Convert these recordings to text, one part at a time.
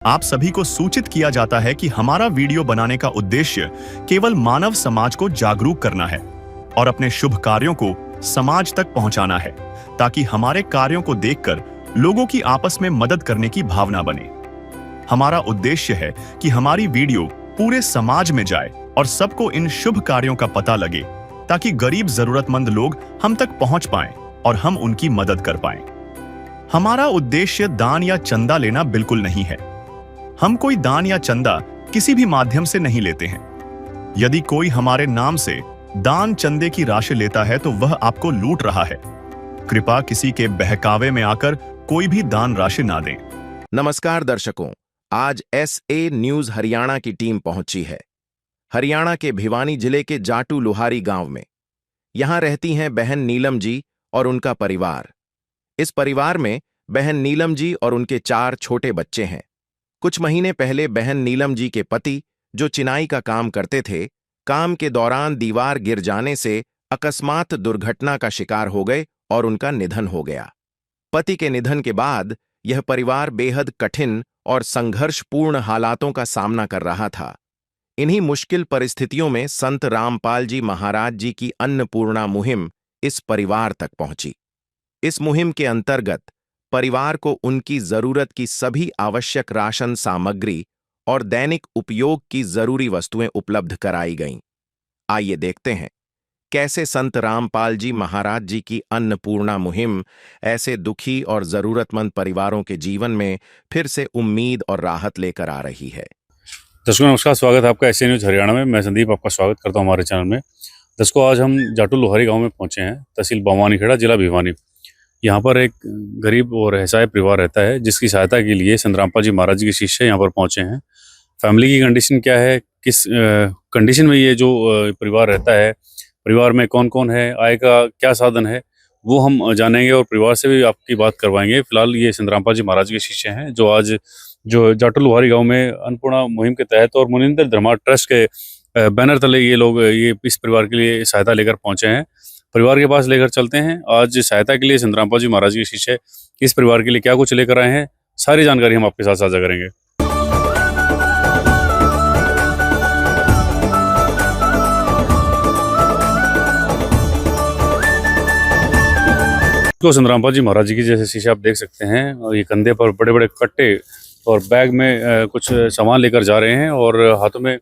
आप सभी को सूचित किया जाता है कि हमारा वीडियो बनाने का उद्देश्य केवल मानव समाज को जागरूक करना है और अपने शुभ कार्यों को समाज तक पहुंचाना है, ताकि हमारे कार्यों को देखकर लोगों की आपस में मदद करने की भावना बने। हमारा उद्देश्य है कि हमारी वीडियो पूरे समाज में जाए और सबको इन शुभ कार्यों का पता लगे, ताकि गरीब जरूरतमंद लोग हम तक पहुंच पाएं और हम उनकी मदद कर पाएं। हमारा उद्देश्य दान या चंदा लेना बिल्कुल नहीं है। हम कोई दान या चंदा किसी भी माध्यम से नहीं लेते हैं। यदि कोई हमारे नाम से दान चंदे की राशि लेता है तो वह आपको लूट रहा है। कृपया किसी के बहकावे में आकर कोई भी दान राशि ना दें। नमस्कार दर्शकों, आज SA न्यूज हरियाणा की टीम पहुंची है हरियाणा के भिवानी जिले के जाटू लुहारी गांव में। यहां रहती हैं बहन नीलम जी और उनका परिवार। इस परिवार में बहन नीलम जी और उनके 4 छोटे बच्चे हैं। कुछ महीने पहले बहन नीलम जी के पति, जो चिनाई का काम करते थे, काम के दौरान दीवार गिर जाने से अकस्मात दुर्घटना का शिकार हो गए और उनका निधन हो गया। पति के निधन के बाद यह परिवार बेहद कठिन और संघर्षपूर्ण हालातों का सामना कर रहा था। इन्हीं मुश्किल परिस्थितियों में संत रामपाल जी महाराज जी की अन्नपूर्णा मुहिम इस परिवार तक पहुंची। इस मुहिम के अंतर्गत परिवार को उनकी जरूरत की सभी आवश्यक राशन सामग्री और दैनिक उपयोग की जरूरी वस्तुएं उपलब्ध कराई गईं। आइए देखते हैं कैसे संत रामपाल जी महाराज जी की अन्नपूर्णा मुहिम ऐसे दुखी और जरूरतमंद परिवारों के जीवन में फिर से उम्मीद और राहत लेकर आ रही है। दर्शकों नमस्कार, स्वागत है आपका SA न्यूज हरियाणा में। मैं संदीप आपका स्वागत करता हूं हमारे चैनल में। दर्शकों, आज हम जाटू लोहारी गांव में पहुंचे हैं, तहसील बवानीखेड़ा, जिला भिवानी। यहाँ पर एक गरीब और असहाय परिवार रहता है, जिसकी सहायता के लिए संत रामपाल जी महाराज जी के शिष्य यहाँ पर पहुंचे हैं। फैमिली की कंडीशन क्या है, किस कंडीशन में ये जो परिवार रहता है, परिवार में कौन कौन है, आय का क्या साधन है, वो हम जानेंगे और परिवार से भी आपकी बात करवाएंगे। फिलहाल ये संत रामपाल जी महाराज के शिष्य हैं, जो आज जो जाटू लोहारी गांव में अन्नपूर्णा मुहिम के तहत और मुनिंदर धर्मा ट्रस्ट के बैनर तले ये लोग ये इस परिवार के लिए सहायता लेकर पहुंचे हैं। परिवार के पास लेकर चलते हैं। आज सहायता के लिए संत रामपाल जी महाराज के शिष्य इस परिवार के लिए क्या कुछ लेकर आए हैं, सारी जानकारी हम आपके साथ साझा करेंगे। तो संत रामपाल जी महाराज जी की जैसे शीशे आप देख सकते हैं, और ये कंधे पर बड़े बड़े कट्टे और बैग में कुछ सामान लेकर जा रहे हैं, और हाथों में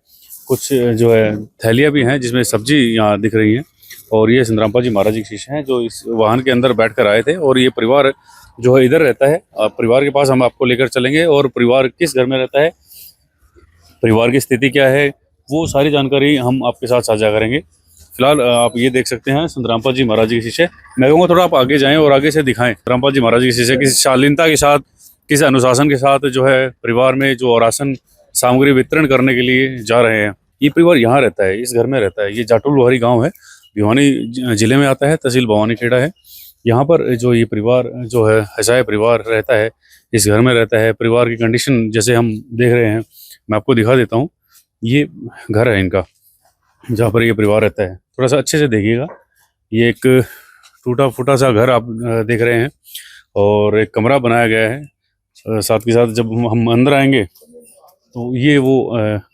कुछ जो है थैलियाँ भी हैं जिसमें सब्जी यहाँ दिख रही हैं। और ये संत रामपाल जी महाराज जी के शिष्य हैं, जो इस वाहन के अंदर बैठकर आए थे, और ये परिवार जो है इधर रहता है। परिवार के पास हम आपको लेकर चलेंगे, और परिवार किस घर में रहता है, परिवार की स्थिति क्या है, वो सारी जानकारी हम आपके साथ साझा करेंगे। फिलहाल आप ये देख सकते हैं संत रामपाल जी महाराज जी के शिष्य। मैं कहूँगा थोड़ा आप आगे जाएं और आगे से दिखाएं। रामपाल जी महाराज जी के शिष्य किसी शालीनता के साथ, किसी अनुशासन के साथ जो है परिवार में जो राशन सामग्री वितरण करने के लिए जा रहे हैं। ये परिवार यहाँ रहता है, इस घर में रहता है। ये जाटू लोहारी गाँव है, भिवानी जिले में आता है, तहसील बवानीखेड़ा है। यहाँ पर जो ये परिवार जो है असहाय परिवार रहता है, इस घर में रहता है। परिवार की कंडीशन जैसे हम देख रहे हैं, मैं आपको दिखा देता हूँ। ये घर है इनका, जहाँ पर ये परिवार रहता है। थोड़ा सा अच्छे से देखिएगा। ये एक टूटा फूटा सा घर आप देख रहे हैं, और एक कमरा बनाया गया है। साथ के साथ जब हम अंदर आएंगे तो ये वो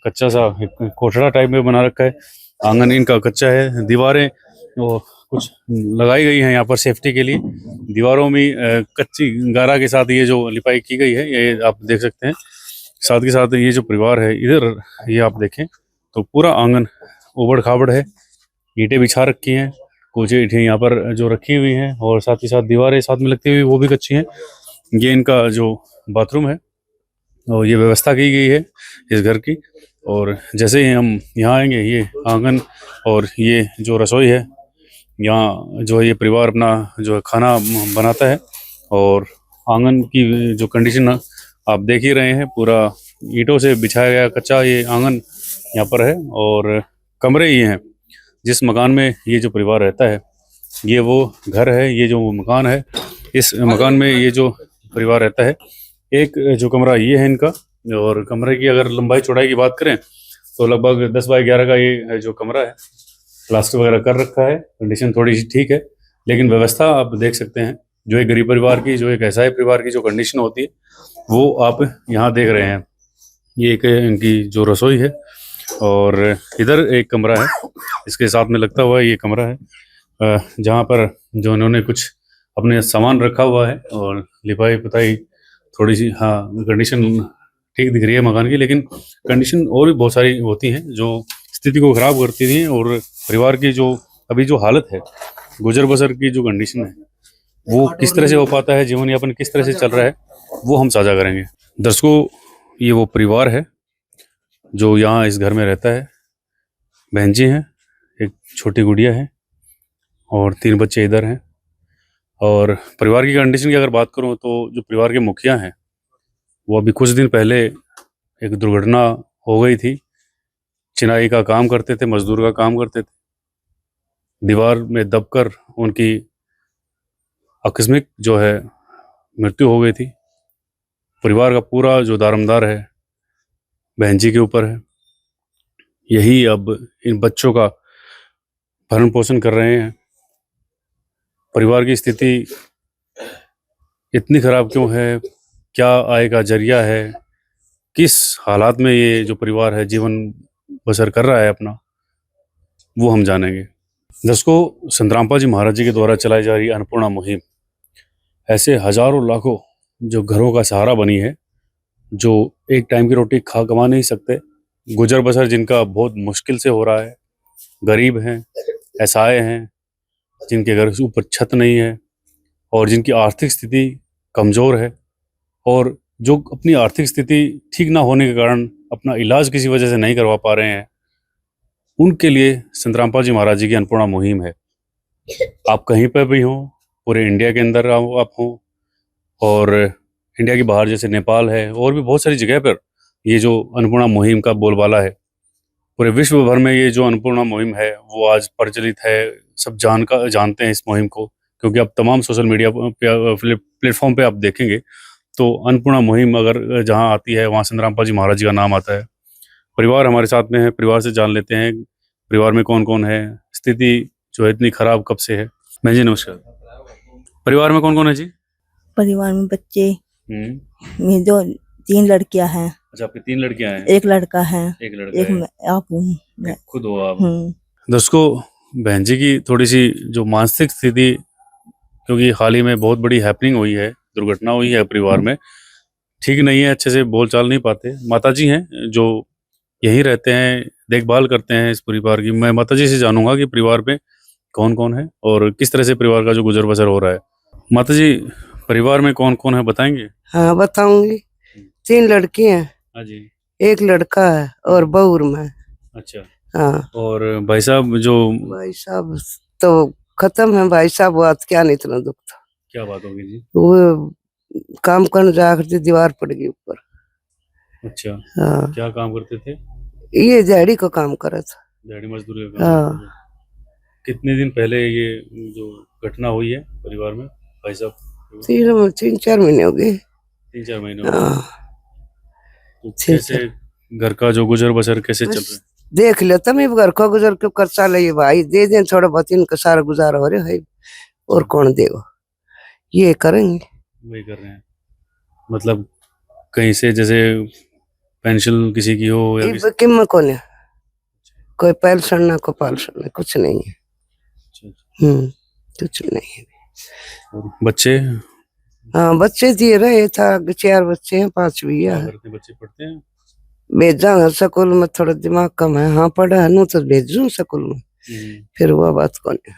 कच्चा सा एक कोठड़ा टाइप में बना रखा है। आंगन इनका कच्चा है। दीवारें वो कुछ लगाई गई हैं यहाँ पर सेफ्टी के लिए। दीवारों में कच्ची गारा के साथ ये जो लिपाई की गई है, ये आप देख सकते हैं। साथ के साथ ये जो परिवार है, इधर ये आप देखें तो पूरा आंगन उबड़ खाबड़ है। ईंटें बिछा रखी हैं, कुछ ईंटें यहाँ पर जो रखी हुई हैं, और साथ ही साथ दीवारें साथ में लगती हुई वो भी कच्ची हैं। ये इनका जो बाथरूम है, और ये व्यवस्था की गई है इस घर की। और जैसे ही हम यहाँ आएंगे, ये आंगन और ये जो रसोई है, यहाँ जो है ये परिवार अपना जो है खाना बनाता है। और आंगन की जो कंडीशन आप देख ही रहे हैं, पूरा ईंटों से बिछाया गया कच्चा ये आंगन यहाँ पर है। और कमरे ये हैं जिस मकान में ये जो परिवार रहता है। ये वो घर है, ये जो मकान है, इस मकान में ये जो परिवार रहता है। एक जो कमरा ये है इनका, और कमरे की अगर लंबाई चौड़ाई की बात करें तो लगभग 10 बाई 11 का ये जो कमरा है। प्लास्टर वगैरह कर रखा है, कंडीशन थोड़ी सी ठीक है, लेकिन व्यवस्था आप देख सकते हैं। जो एक गरीब परिवार की, जो एक असहाय परिवार की जो कंडीशन होती है, वो आप यहाँ देख रहे हैं। ये एक इनकी जो रसोई है, और इधर एक कमरा है, इसके साथ में लगता हुआ ये कमरा है, जहाँ पर जो इन्होंने कुछ अपने सामान रखा हुआ है, और लिपाई पुताई थोड़ी सी, हाँ, कंडीशन ठीक दिख रही है मकान की, लेकिन कंडीशन और भी बहुत सारी होती हैं जो स्थिति को खराब करती थी, और परिवार की जो अभी जो हालत है, गुजर बसर की जो कंडीशन है, वो किस तरह से हो पाता है, जीवन यापन किस तरह से चल रहा है, वो हम साझा करेंगे। दर्शकों, ये वो परिवार है जो यहाँ इस घर में रहता है। बहन जी हैं, एक छोटी गुड़िया है, और 3 बच्चे इधर हैं। और परिवार की कंडीशन की अगर बात करूँ तो जो परिवार के मुखिया हैं, वो अभी कुछ दिन पहले एक दुर्घटना हो गई थी। चिनाई का काम करते थे, मजदूर का काम करते थे, दीवार में दबकर उनकी आकस्मिक जो है मृत्यु हो गई थी। परिवार का पूरा जो दारोमदार है बहन जी के ऊपर है। यही अब इन बच्चों का भरण पोषण कर रहे हैं। परिवार की स्थिति इतनी खराब क्यों है, क्या आय का जरिया है, किस हालात में ये जो परिवार है जीवन बसर कर रहा है अपना, वो हम जानेंगे। दर्शकों, संतरामपाल जी महाराज जी के द्वारा चलाई जा रही अन्नपूर्णा मुहिम ऐसे हजारों लाखों जो घरों का सहारा बनी है, जो एक टाइम की रोटी खा कमा नहीं सकते, गुजर बसर जिनका बहुत मुश्किल से हो रहा है, गरीब हैं, असहाय हैं, जिनके घर से ऊपर छत नहीं है, और जिनकी आर्थिक स्थिति कमज़ोर है, और जो अपनी आर्थिक स्थिति ठीक ना होने के कारण अपना इलाज किसी वजह से नहीं करवा पा रहे हैं, उनके लिए संतरामपाल जी महाराज जी की अन्नपूर्णा मुहिम है। आप कहीं पर भी हों, पूरे इंडिया के अंदर आप हों, और इंडिया के बाहर जैसे नेपाल है, और भी बहुत सारी जगह पर ये जो अन्नपूर्णा मुहिम का बोलबाला है। पूरे विश्व भर में ये जो अन्नपूर्णा मुहिम है वो आज प्रचलित है, सब जानते हैं इस मुहिम को, क्योंकि अब तमाम सोशल मीडिया प्लेटफॉर्म पे आप देखेंगे तो अन्नपूर्णा मुहिम अगर जहाँ आती है वहाँ संतरामपाल जी महाराज जी का नाम आता है। परिवार हमारे साथ में है, परिवार से जान लेते हैं परिवार में कौन कौन है, स्थिति जो है इतनी खराब कब से है। मैं जी नमस्कार। परिवार में कौन कौन है जी? परिवार में बच्चे, हम्म। मेरी 3 लड़कियां हैं, अच्छा, आपकी 3 लड़कियां हैं? एक लड़का है, एक लड़का एक है। मैं आप हूँ। एक खुद हो आप? हम्म। बहन जी की थोड़ी सी जो मानसिक स्थिति, क्योंकि हाल ही में बहुत बड़ी हैपनिंग हुई है, दुर्घटना हुई है परिवार में, ठीक नहीं है, अच्छे से बोल चाल नहीं पाते। माता जी हैं जो यहीं रहते हैं, देखभाल करते हैं इस परिवार की। मैं माता जी से जानूंगा कि परिवार में कौन कौन है और किस तरह से परिवार का जो गुजर बसर हो रहा है। माता जी, परिवार में कौन कौन है बताएंगे? हाँ बताऊंगी। 3 लड़की हैं, हाँ जी। एक लड़का है और बहू में। अच्छा। हाँ। और भाई साहब जो? भाई साहब तो खत्म है। भाई साहब बात क्या नहीं, इतना दुख था। क्या बात होगी जी? वो काम करने जाकर थी, दीवार पड़ गई ऊपर। अच्छा। हाँ। क्या काम करते थे? ये दिहाड़ी को काम करा था। दिहाड़ी मजदूरी का काम हाँ। करते थे। कितने दिन पहले ये जो घटना हुई है परिवार में भाई साहब? 3-4 महीने हो गए। 3-4 महीने हो गए। हाँ। तो कैसे घर का जो गुजर बसर कैसे चल रहा है? देख लो तुम ही, घर को गुजर क्यों कर चाले ये भाई, दे दे थोड़ा बहुत, इनका सारा गुजारा हो रहा है, और कौन देगा, ये करेंगे। वही कर रहे हैं, मतलब कहीं से जैसे पेंशन किसी की हो या किसी... कीमत कौन है, कोई पेंशन ना कोई पेंशन ना, कुछ नहीं है। कुछ नहीं है। और बच्चे? हाँ बच्चे दिए रहे था, 4 बच्चे हैं, 5 भी है। बच्चे पढ़ते हैं? भेजा स्कूल में, थोड़ा दिमाग कम है। हाँ पढ़ा है, नो तो भेजू स्कूल में, फिर वो बात कौन है।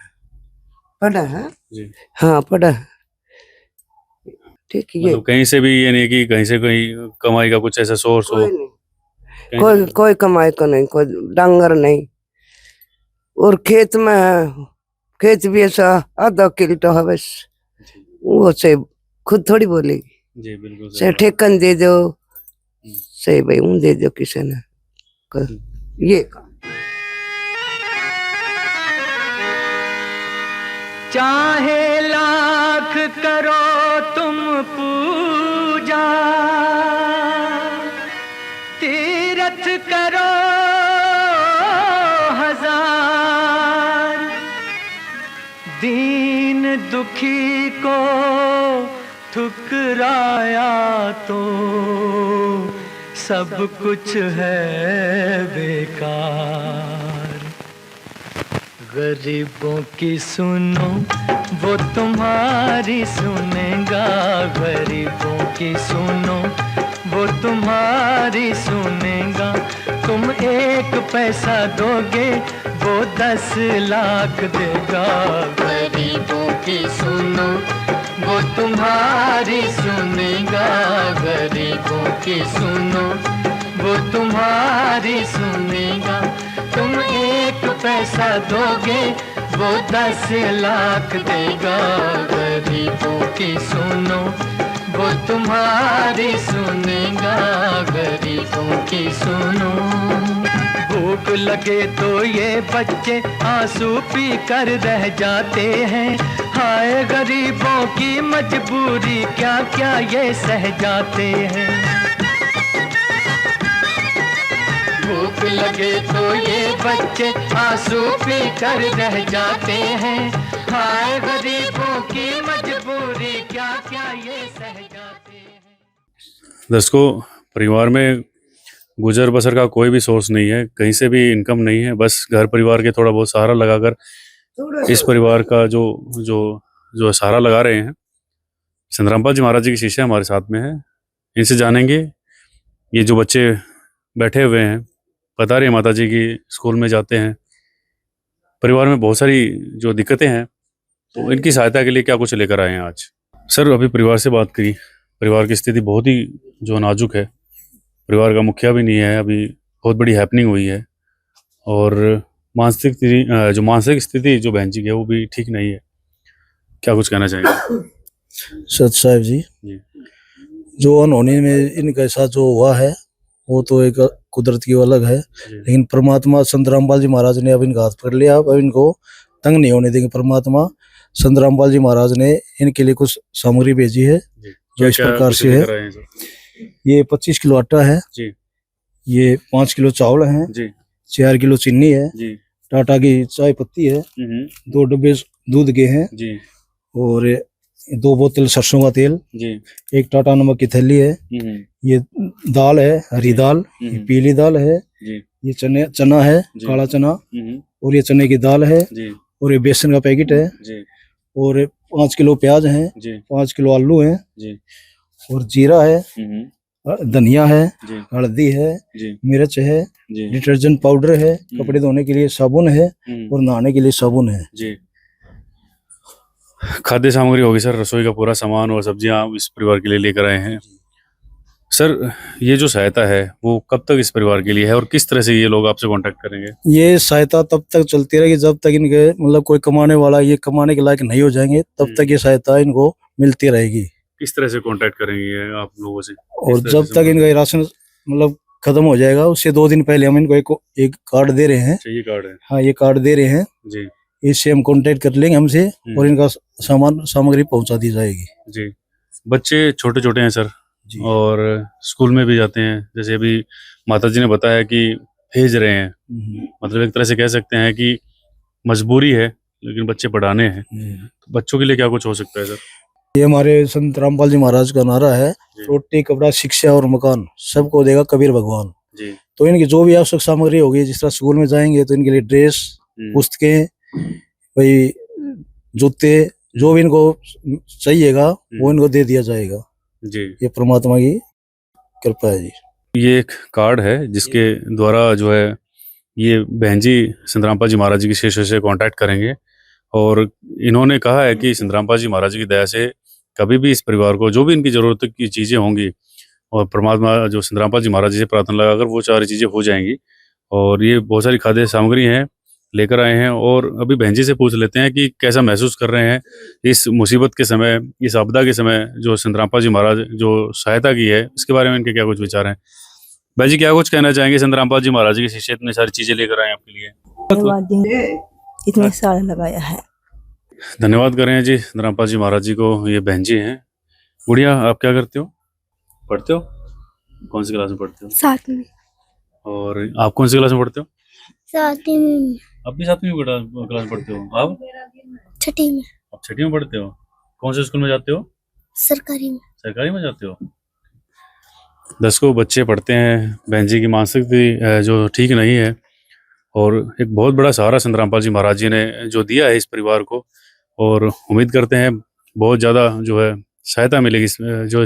पढ़ा है जी। हाँ पढ़ा है, ठीक है। मतलब कहीं से भी ये नहीं कि कहीं से कहीं कमाई का कुछ ऐसा सोर्स हो? कोई कमाई का नहीं, कोई डांगर नहीं। और खेत में है, खेत भी ऐसा आधा किलो है बस, वो से खुद थोड़ी बोलेगी जी। बिल्कुल से ठेकन दे दो, सही भाई उन दे दो किसी ने ये। चाहे लाख करो तुम पूजा, तीरथ करो 1000, दीन दुखी को ठुकराया तो सब कुछ है बेकार। गरीबों की सुनो वो तुम्हारी सुनेगा, गरीबों की सुनो वो तुम्हारी सुनेगा। तुम 1 पैसा दोगे वो 10 लाख देगा। गरीबों की सुनो वो तुम्हारी सुनेगा, गरीबों की सुनो वो तुम्हारी सुनेगा। तुम 1 पैसा दोगे वो 10 लाख देगा। गरीबों की सुनो वो तुम्हारी सुनेगा, गरीबों की सुनो। भूख लगे तो ये बच्चे आंसू पी कर रह जाते हैं। हाय गरीबों की मजबूरी क्या क्या ये सह जाते हैं। भूख लगे तो ये बच्चे आंसू पी कर रह जाते हैं। हाय गरीबों की मजबूरी क्या क्या ये सह जाते हैं। दर्शकों, परिवार में गुजर बसर का कोई भी सोर्स नहीं है, कहीं से भी इनकम नहीं है। बस घर परिवार के थोड़ा बहुत सहारा लगाकर इस परिवार का जो जो जो सहारा लगा रहे हैं। संत रामपाल जी महाराज जी की शिष्य हमारे साथ में है, इनसे जानेंगे। ये जो बच्चे बैठे हुए हैं, बता रहे हैं माता जी की स्कूल में जाते हैं, परिवार में बहुत सारी जो दिक्कतें हैं, तो इनकी सहायता के लिए क्या कुछ लेकर आए हैं आज। सर, अभी परिवार से बात करी, परिवार की स्थिति बहुत ही जो नाजुक है। परिवार का मुखिया भी नहीं है, अभी बहुत बड़ी हैपनिंग हुई है, और मानसिक स्थिति जो बहन जी की है वो भी ठीक नहीं है। क्या कुछ कहना चाहेंगे? सत साहब जी, जो अनहोनी में इनके साथ जो हुआ है वो तो एक कुदरत की अलग है, लेकिन परमात्मा संत रामपाल जी महाराज ने अब इनका हाथ पकड़ लिया। अब इनको तंग नहीं होने देंगे परमात्मा। संत रामपाल जी महाराज ने इनके लिए कुछ सामग्री भेजी है जो इस प्रकार से है। ये 25 किलो आटा है जी, ये 5 किलो चावल है जी, 4 किलो चीनी है जी, टाटा की चाय पत्ती है, 2 डब्बे दूध के हैं जी, और 2 बोतल सरसों का तेल जी, 1 टाटा नमक की थैली है। ये दाल है, हरी दाल, ये पीली दाल है जी, ये चना है, काला चना, और ये चने की दाल है जी, और ये बेसन का पैकेट है जी, और 5 किलो प्याज है जी, 5 किलो आलू है जी, और जीरा है, धनिया है, हल्दी है, मिर्च है, डिटर्जेंट पाउडर है, कपड़े धोने के लिए साबुन है, और नहाने के लिए साबुन है जी। खाद्य सामग्री होगी सर, रसोई का पूरा सामान और सब्जियां आप इस परिवार के लिए लेकर आए हैं। सर, ये जो सहायता है वो कब तक इस परिवार के लिए है, और किस तरह से ये लोग आपसे कांटेक्ट करेंगे? ये सहायता तब तक चलती रहेगी जब तक इनके मतलब कोई कमाने वाला ये कमाने के लायक नहीं हो जाएंगे, तब तक ये सहायता इनको मिलती रहेगी। किस तरह से कांटेक्ट करेंगे आप लोगों से? और जब तक इनका राशन मतलब खत्म हो जाएगा, उससे 2 दिन पहले हम इनको एक कार्ड दे रहे हैं। ये कार्ड है? हाँ, ये कार्ड दे रहे हैं जी, इससे हम कांटेक्ट कर लेंगे हमसे, और इनका सामग्री पहुंचा दी जाएगी जी। बच्चे छोटे छोटे हैं सर जी, और स्कूल में भी जाते हैं, जैसे अभी माता जी ने बताया कि भेज रहे हैं, मतलब एक तरह से कह सकते हैं कि मजबूरी है, लेकिन बच्चे पढ़ाने हैं। तो बच्चों के लिए क्या कुछ हो सकता है सर? ये हमारे संत रामपाल जी महाराज का नारा है, रोटी कपड़ा शिक्षा और मकान सबको देगा कबीर भगवान जी। तो इनकी जो भी आवश्यक सामग्री होगी, जिस तरह स्कूल में जाएंगे तो इनके लिए ड्रेस, पुस्तकें, भाई जूते, जो भी इनको चाहिएगा वो इनको दे दिया जाएगा जी। ये परमात्मा की कृपा है जी। ये एक कार्ड है जिसके द्वारा जो है ये बहन जी संत रामपाल जी महाराज जी के शिष्य से कांटेक्ट करेंगे, और इन्होंने कहा है कि संत रामपाल जी महाराज की दया से कभी भी इस परिवार को जो भी इनकी जरूरत की चीजें होंगी, और परमात्मा जो संत रामपाल जी महाराज जी से प्रार्थना लगाकर वो सारी चीजें हो जाएंगी। और ये बहुत सारी खाद्य सामग्री हैं लेकर आए हैं, और अभी बहन जी से पूछ लेते हैं कि कैसा महसूस कर रहे हैं इस मुसीबत के समय, इस आपदा के समय जो संत रामपाल जी महाराज जो सहायता की है, इसके बारे में इनके क्या कुछ विचार हैं। भाई जी, क्या कुछ कहना चाहेंगे? संत रामपाल जी महाराज जी के शिष्य इतनी सारी चीजें लेकर आए आपके लिए, इतने साल लगाया है। धन्यवाद करें जी संत रामपाल जी महाराज जी को। ये बहन जी हैं। गुड़िया, आप क्या करते हो? पढ़ते हो? कौन सी क्लास में पढ़ते हो? 7वीं। और आप कौन सी क्लास में पढ़ते हो? 7वीं। आप भी 7वीं क्लास में पढ़ते हो? आप 6ठी में। आप 6ठी में पढ़ते हो? कौन से स्कूल में जाते हो? सरकारी में। सरकारी में जाते हो? 10 बच्चे पढ़ते हैं। बहन जी की मानसिक स्थिति जो ठीक नहीं है, और एक बहुत बड़ा सहारा संत रामपाल जी महाराज जी ने जो दिया है इस परिवार को, और उम्मीद करते हैं बहुत ज़्यादा जो है सहायता मिलेगी इस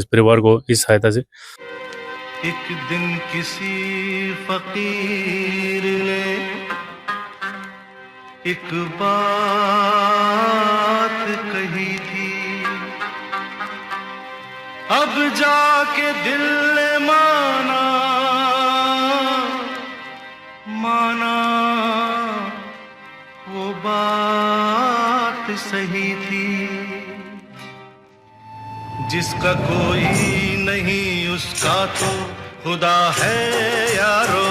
परिवार को इस सहायता से। एक दिन किसी फकीर ने एक बात कही थी, अब जाके दिल ने माना वो बात सही थी। जिसका कोई नहीं उसका तो खुदा है यारो,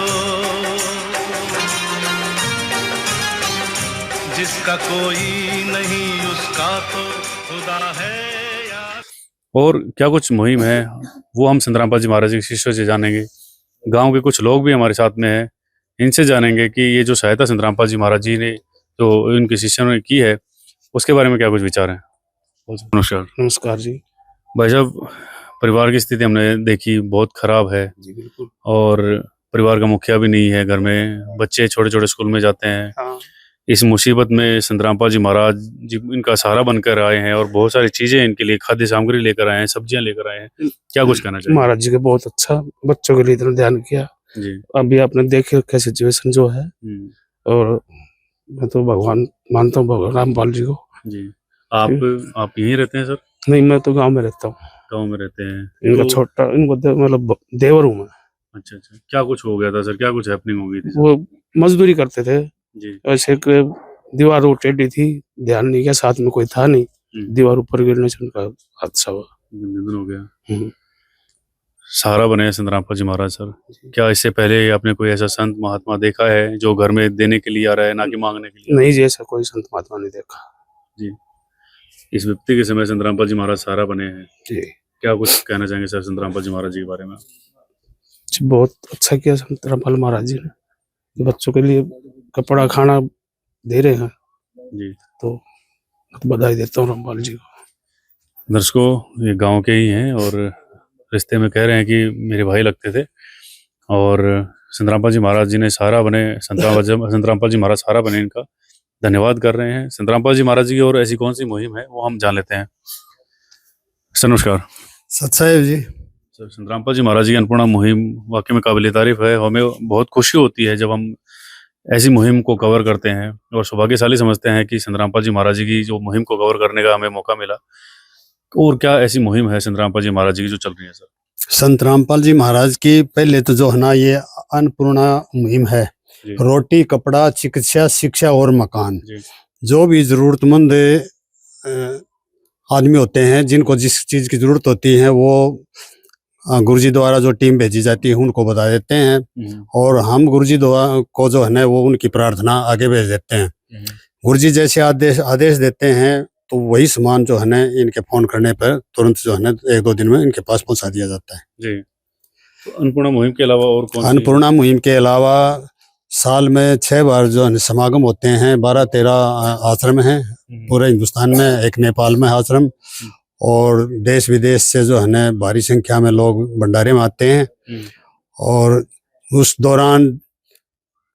जिसका कोई नहीं उसका तो खुदा है यारो। और क्या कुछ मुहिम है वो हम संत रामपाल जी महाराज जी के शिष्यों से जानेंगे। गांव के कुछ लोग भी हमारे साथ में हैं, इनसे जानेंगे कि ये जो सहायता संत रामपाल जी महाराज जी ने जो इनके शिष्यों ने की है उसके बारे में क्या कुछ विचार हैं। नमस्कार। नमस्कार जी। भाई साहब, परिवार की स्थिति हमने देखी बहुत खराब है जी बिल्कुल। और परिवार का मुखिया भी नहीं है, घर में बच्चे छोटे छोटे स्कूल में जाते हैं। हाँ। इस मुसीबत में संत रामपाल जी महाराज जी इनका सहारा बनकर आए हैं और बहुत सारी चीजें इनके लिए, खाद्य सामग्री लेकर आए हैं, सब्जियां लेकर आए हैं। क्या कुछ कहना चाहिए? महाराज जी का बहुत अच्छा, बच्चों के लिए इतना ध्यान किया जी। अभी आपने देखे रखा सिचुएशन जो है, और मैं तो भगवान मानता हूँ भगवान रामपाल जी को। जी। आप यहीं रहते हैं सर? नहीं, मैं तो गांव में रहता हूँ। गांव में रहते हैं। इनका तो छोटा, इनको मतलब देवर हूँ मैं। अच्छा अच्छा, क्या कुछ हो गया था सर? क्या कुछ हैपनिंग हो गई थी सर? वो मजदूरी करते थे जी। ऐसे, दीवार वो टेढ़ी थी, ध्यान नहीं किया, साथ में कोई था नहीं, दीवार ऊपर गिरने से उनका हादसा हुआ, निधन हो गया। सहारा बने हैं संत रामपाल जी महाराज सर। क्या इससे पहले आपने कोई ऐसा संत महात्मा देखा है जो घर में देने के लिए आ रहा है, ना कि मांगने के लिए? नहीं जी, ऐसा कोई संत महात्मा नहीं देखा जी। इस विपत्ति के समय संत रामपाल जी महाराज सहारा बने हैं जी। क्या कुछ कहना चाहेंगे सर संत रामपाल जी महाराज जी के बारे में? बहुत अच्छा किया संत रामपाल महाराज जी ने, बच्चों के लिए कपड़ा खाना दे रहे हैं जी। तो बधाई देता हूँ रामपाल जी को। दर्शकों, ये गांव के ही हैं और रिश्ते में कह रहे हैं कि मेरे भाई लगते थे, और संत रामपाल जी महाराज जी ने सहारा बने, संत रामपाल जी महाराज सहारा बने, इनका धन्यवाद कर रहे हैं संत रामपाल जी महाराज जी की। और ऐसी कौन सी मुहिम है वो हम जान लेते हैं। सर नमस्कार। सत्साहेब जी। सर, संत रामपाल जी महाराज जी की अन्नपूर्णा मुहिम वाकई में काबिल तारीफ है। हमें बहुत खुशी होती है जब हम ऐसी मुहिम को कवर करते हैं, और सौभाग्यशाली समझते हैं कि संत रामपाल जी महाराज जी की जो मुहिम को कवर करने का हमें मौका मिला। और क्या ऐसी मुहिम है संत रामपाल जी महाराज जी की जो चल रही है सर? संत रामपाल जी महाराज की पहले तो जो है ना, ये अन्नपूर्णा मुहिम है। रोटी, कपड़ा, चिकित्सा, शिक्षा और मकान, जो भी जरूरतमंद आदमी होते हैं, जिनको जिस चीज की जरूरत होती है, वो गुरुजी द्वारा जो टीम भेजी जाती है उनको बता देते हैं, और हम गुरुजी द्वारा को जो है ना वो उनकी प्रार्थना आगे भेज देते हैं। गुरुजी जैसे आदेश देते हैं तो वही सामान जो है ना इनके फोन करने पर तुरंत जो है ना 1-2 दिन में इनके पास पहुंचा दिया जाता है जी। तो अन्नपूर्णा मुहिम के अलावा और कौन? अन्नपूर्णा मुहिम के अलावा साल में 6 बार जो है समागम होते हैं। 12-13 आश्रम हैं पूरे हिंदुस्तान में, एक नेपाल में आश्रम, और देश विदेश से जो है ना भारी संख्या में लोग भंडारे में आते हैं। और उस दौरान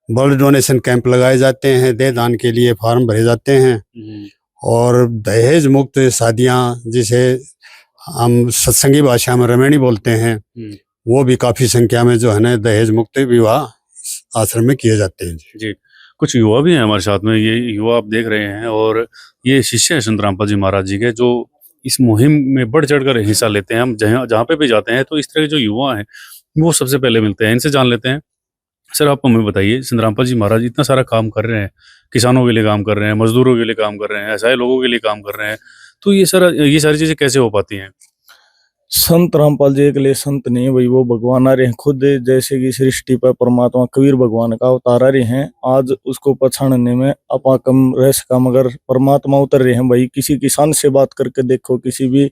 ब्लड डोनेशन कैंप लगाए जाते हैं, देह दान के लिए फार्म भरे जाते हैं, और दहेज मुक्त शादियां, जिसे हम सत्संगी भाषा में रमैनी बोलते हैं, वो भी काफी संख्या में जो है ना दहेज मुक्त विवाह आश्रम में किए जाते हैं जी। कुछ युवा भी हैं हमारे साथ में, ये युवा आप देख रहे हैं, और ये शिष्य हैं संत रामपाल जी महाराज जी के, जो इस मुहिम में बढ़ चढ़कर हिस्सा लेते हैं। हम जहाँ पे भी जाते हैं तो इस तरह के जो युवा हैं वो सबसे पहले मिलते हैं, इनसे जान लेते हैं। सर, आप हमें बताइए, संत रामपाल जी महाराज इतना सारा काम कर रहे हैं, किसानों के लिए काम कर रहे हैं, मजदूरों के लिए काम कर रहे हैं, असहाय लोगों के लिए काम कर रहे हैं, तो ये सारी चीजें कैसे हो पाती हैं? संत रामपाल जी के लिए संत नहीं भाई, वो भगवान आ रहे हैं खुद। जैसे कि सृष्टि पर परमात्मा कबीर भगवान का अवतार आ रहे हैं, आज उसको पछाड़ने में अपा कम रह सका, मगर परमात्मा उतर रहे हैं भाई। किसी किसान से बात करके देखो, किसी भी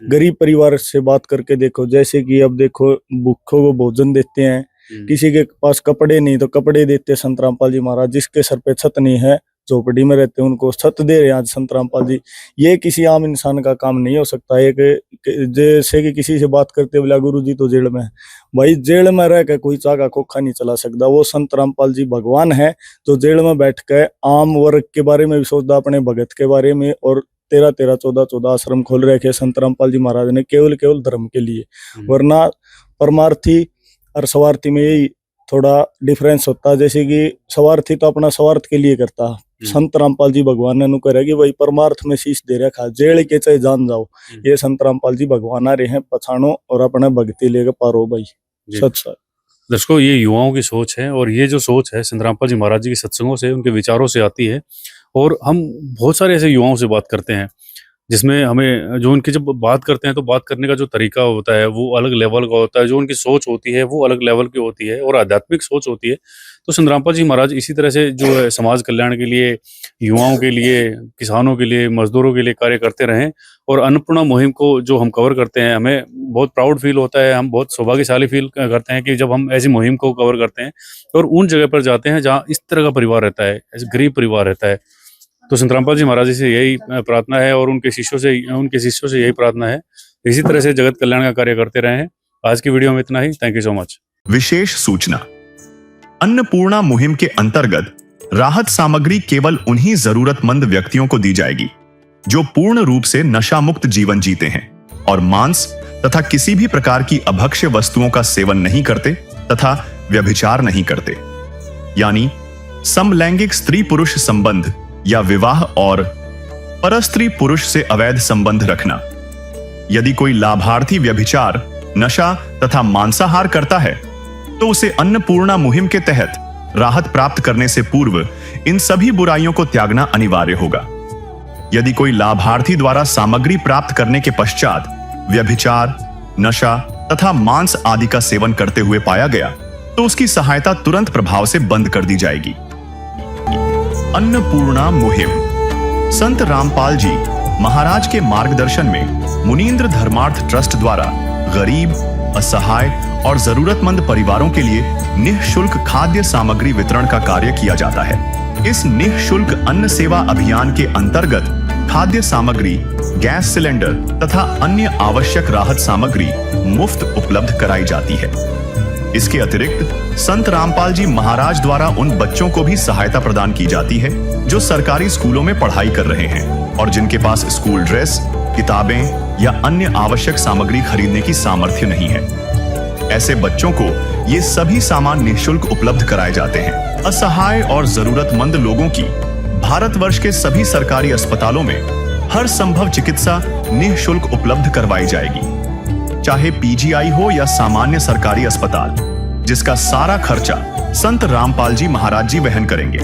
गरीब परिवार से बात करके देखो, जैसे कि अब देखो भूखों को भोजन देते हैं, किसी के पास कपड़े नहीं तो कपड़े देते संत रामपाल जी महाराज। जिसके सर पे छत नहीं है झोपड़ी में रहते हैं उनको छत दे रहे हैं आज संत रामपाल जी। ये किसी आम इंसान का काम नहीं हो सकता। एक जैसे कि किसी से बात करते बोला गुरु जी तो जेल में है, भाई जेल में रह के कोई चाका खोखा नहीं चला सकता। वो संत रामपाल जी भगवान है जो जेल में बैठ के आम वर्ग के बारे में भी सोचता, अपने भगत के बारे में। और 13 14 आश्रम खोल रखे संत रामपाल जी महाराज ने केवल धर्म के लिए, वरना परमार्थी और स्वार्थी में यही थोड़ा डिफरेंस होता है। जैसे कि स्वार्थी तो अपना स्वार्थ के लिए करता, संत रामपाल जी भगवान ने नु कि वही परमार्थ में शीश दे रखा, जेल के चाहे जान जाओ। ये संत रामपाल जी भगवान आ रहे हैं, पछाणो और अपने भक्ति लेकर पारो भाई। सच सच दर्शकों, ये युवाओं की सोच है और ये जो सोच है संत रामपाल जी महाराज जी के सत्संगों से, उनके विचारों से आती है। और हम बहुत सारे ऐसे युवाओं से बात करते हैं जिसमें हमें जो उनकी जब बात करते हैं तो बात करने का जो तरीका होता है वो अलग लेवल का होता है, जो उनकी सोच होती है वो अलग लेवल की होती है और आध्यात्मिक सोच होती है। तो संत रामपाल जी महाराज इसी तरह से जो है समाज कल्याण के लिए, युवाओं के लिए, किसानों के लिए, मजदूरों के लिए कार्य करते रहें। और अन्नपूर्णा मुहिम को जो हम कवर करते हैं, हमें बहुत प्राउड फील होता है, हम बहुत सौभाग्यशाली फील करते हैं कि जब हम ऐसी मुहिम को कवर करते हैं और उन जगह पर जाते हैं जहाँ इस तरह का परिवार रहता है, ऐसे गरीब परिवार रहता है। तो संत रामपाल जी महाराज जी से यही प्रार्थना है और उनके शिष्यों से यही प्रार्थना है, इसी तरह से जगत कल्याण का कार्य करते रहें। आज की वीडियो में इतना ही। Thank you so much. विशेष सूचना, अन्नपूर्णा मुहिम के अंतर्गत राहत सामग्री केवल उन्हीं जरूरतमंद व्यक्तियों को दी जाएगी जो पूर्ण रूप से नशा मुक्त जीवन जीते हैं और मांस तथा किसी भी प्रकार की अभक्ष्य वस्तुओं का सेवन नहीं करते तथा व्यभिचार नहीं करते, यानी समलैंगिक स्त्री पुरुष संबंध या विवाह और परस्त्री पुरुष से अवैध संबंध रखना। यदि कोई लाभार्थी व्यभिचार, नशा तथा मांसाहार करता है तो उसे अन्नपूर्णा मुहिम के तहत राहत प्राप्त करने से पूर्व इन सभी बुराइयों को त्यागना अनिवार्य होगा। यदि कोई लाभार्थी द्वारा सामग्री प्राप्त करने के पश्चात व्यभिचार, नशा तथा मांस आदि का सेवन करते हुए पाया गया तो उसकी सहायता तुरंत प्रभाव से बंद कर दी जाएगी। अन्नपूर्णा मुहिम संत रामपाल जी महाराज के मार्गदर्शन में मुनींद्र धर्मार्थ ट्रस्ट द्वारा गरीब, असहाय और जरूरतमंद परिवारों के लिए निःशुल्क खाद्य सामग्री वितरण का कार्य किया जाता है। इस निःशुल्क अन्न सेवा अभियान के अंतर्गत खाद्य सामग्री, गैस सिलेंडर तथा अन्य आवश्यक राहत सामग्री मुफ्त उपलब्ध कराई जाती है। इसके अतिरिक्त संत रामपाल जी महाराज द्वारा उन बच्चों को भी सहायता प्रदान की जाती है जो सरकारी स्कूलों में पढ़ाई कर रहे हैं और जिनके पास स्कूल ड्रेस, किताबें या अन्य आवश्यक सामग्री खरीदने की सामर्थ्य नहीं है। ऐसे बच्चों को ये सभी सामान निःशुल्क उपलब्ध कराए जाते हैं। असहाय और जरूरतमंद लोगों की भारतवर्ष के सभी सरकारी अस्पतालों में हर संभव चिकित्सा निःशुल्क उपलब्ध करवाई जाएगी, चाहे पीजीआई हो या सामान्य सरकारी अस्पताल, जिसका सारा खर्चा संत रामपाल जी महाराज जी वहन करेंगे।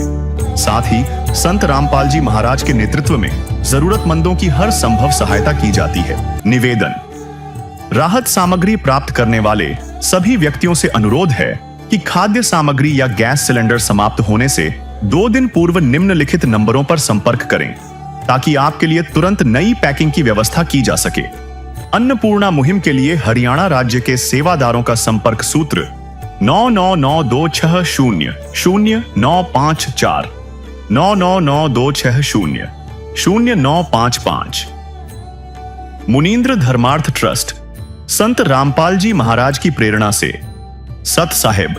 साथ ही संत रामपाल जी महाराज के नेतृत्व में जरूरतमंदों की हर संभव सहायता की जाती है। निवेदन, राहत सामग्री प्राप्त करने वाले सभी व्यक्तियों से अनुरोध है कि खाद्य सामग्री या गैस सिलेंडर समाप्त होने से 2 दिन पूर्व निम्नलिखित नंबरों पर संपर्क करें ताकि आपके लिए तुरंत नई पैकिंग की व्यवस्था की जा सके। अन्नपूर्णा मुहिम के लिए हरियाणा राज्य के सेवादारों का संपर्क सूत्र 9992600954 9992600955। मुनींद्र धर्मार्थ ट्रस्ट संत रामपाल जी महाराज की प्रेरणा से सत साहिब